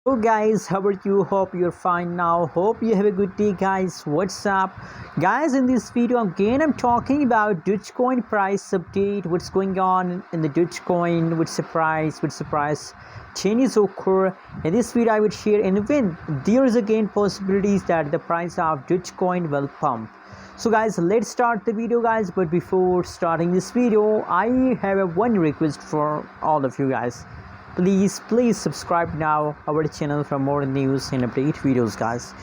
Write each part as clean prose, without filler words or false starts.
Hello guys, how are you? Hope you're fine now. Hope you have a good day guys. What's up? Guys, in this video again I'm talking about Dogecoin price update. What's going on in the Dogecoin? What's the price changes occur. In this video I would share, and when there is again possibilities that the price of Dogecoin will pump. So guys, let's start the video guys, but before starting this video I have a one request for all of you guys. Please subscribe now our channel for more news and update videos guys.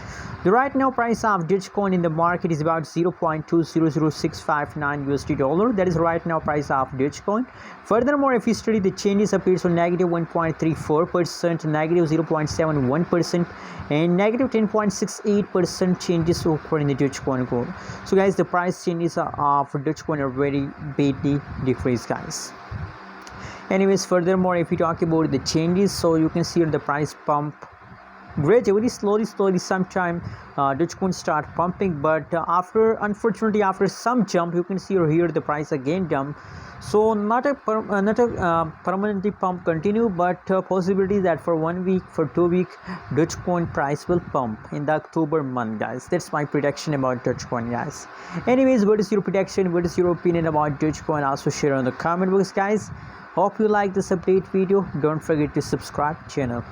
The right now price of Dogecoin in the market is about 0.200659 USD dollar. That is right now price of Dogecoin. Furthermore, if you study the changes appears on negative 1.34%, negative 0.71%, and negative 10.68% changes occur in the Dogecoin code. So guys, the price changes for Dogecoin are very badly decreased guys. Anyways, furthermore, if we talk about the changes, so you can see the price pump gradually, slowly sometime Dogecoin start pumping, but unfortunately after some jump you can see here the price again jump. So not a permanently pump continue, but possibility that for 1 week, for 2 week Dogecoin price will pump in the October month guys. That's my prediction about Dogecoin guys. Anyways, what is your prediction, what is your opinion about Dogecoin? Also share on the comment box guys. Hope you like this update video. Don't forget to subscribe channel.